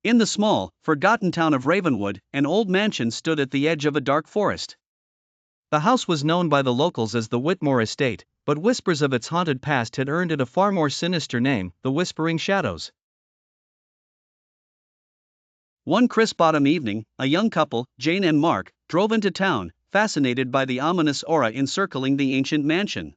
In the small, forgotten town of Ravenwood, an old mansion stood at the edge of a dark forest. The house was known by the locals as the Whitmore Estate, but whispers of its haunted past had earned it a far more sinister name, the Whispering Shadows. One crisp autumn evening, a young couple, Jane and Mark, drove into town, fascinated by the ominous aura encircling the ancient mansion.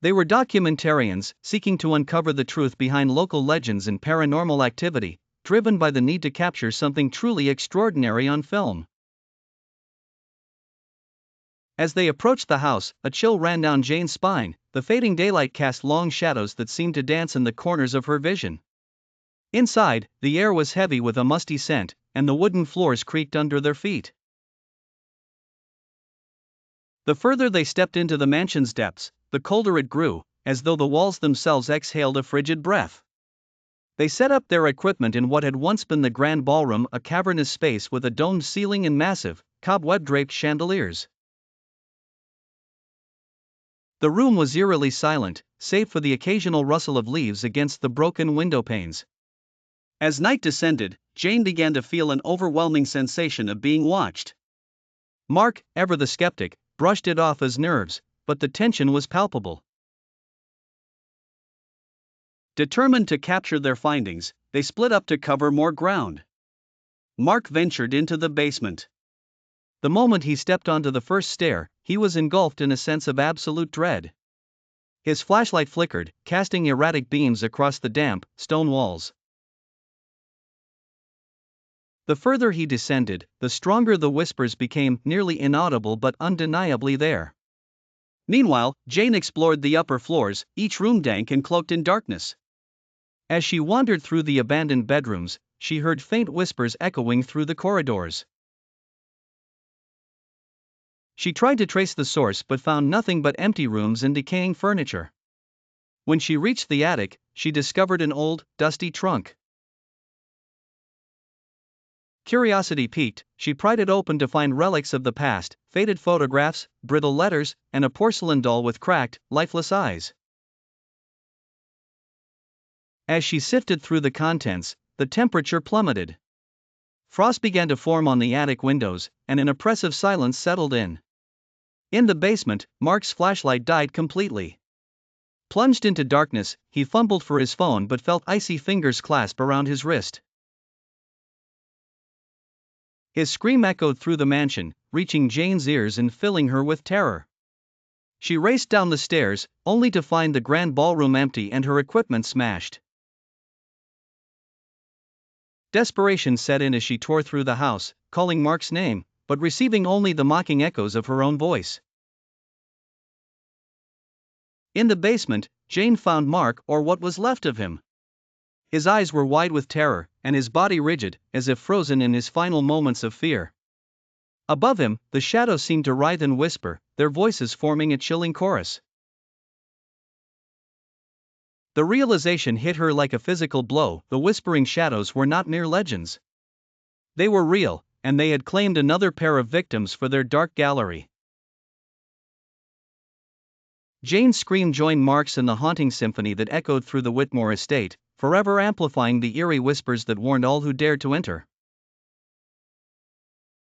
They were documentarians, seeking to uncover the truth behind local legends and paranormal activity, driven by the need to capture something truly extraordinary on film. As they approached the house, a chill ran down Jane's spine. The fading daylight cast long shadows that seemed to dance in the corners of her vision. Inside, the air was heavy with a musty scent, and the wooden floors creaked under their feet. The further they stepped into the mansion's depths, the colder it grew, as though the walls themselves exhaled a frigid breath. They set up their equipment in what had once been the grand ballroom, a cavernous space with a domed ceiling and massive, cobweb-draped chandeliers. The room was eerily silent, save for the occasional rustle of leaves against the broken window panes. As night descended, Jane began to feel an overwhelming sensation of being watched. Mark, ever the skeptic, brushed it off as nerves, but the tension was palpable. Determined to capture their findings, they split up to cover more ground. Mark ventured into the basement. The moment he stepped onto the first stair, he was engulfed in a sense of absolute dread. His flashlight flickered, casting erratic beams across the damp, stone walls. The further he descended, the stronger the whispers became, nearly inaudible but undeniably there. Meanwhile, Jane explored the upper floors, each room dank and cloaked in darkness. As she wandered through the abandoned bedrooms, she heard faint whispers echoing through the corridors. She tried to trace the source but found nothing but empty rooms and decaying furniture. When she reached the attic, she discovered an old, dusty trunk. Curiosity piqued, she pried it open to find relics of the past, faded photographs, brittle letters, and a porcelain doll with cracked, lifeless eyes. As she sifted through the contents, the temperature plummeted. Frost began to form on the attic windows, and an oppressive silence settled in. In the basement, Mark's flashlight died completely. Plunged into darkness, he fumbled for his phone but felt icy fingers clasp around his wrist. His scream echoed through the mansion, reaching Jane's ears and filling her with terror. She raced down the stairs, only to find the grand ballroom empty and her equipment smashed. Desperation set in as she tore through the house, calling Mark's name, but receiving only the mocking echoes of her own voice. In the basement, Jane found Mark, or what was left of him. His eyes were wide with terror, and his body rigid, as if frozen in his final moments of fear. Above him, the shadows seemed to writhe and whisper, their voices forming a chilling chorus. The realization hit her like a physical blow. The whispering shadows were not mere legends. They were real, and they had claimed another pair of victims for their dark gallery. Jane's scream joined Mark's in the haunting symphony that echoed through the Whitmore estate, forever amplifying the eerie whispers that warned all who dared to enter.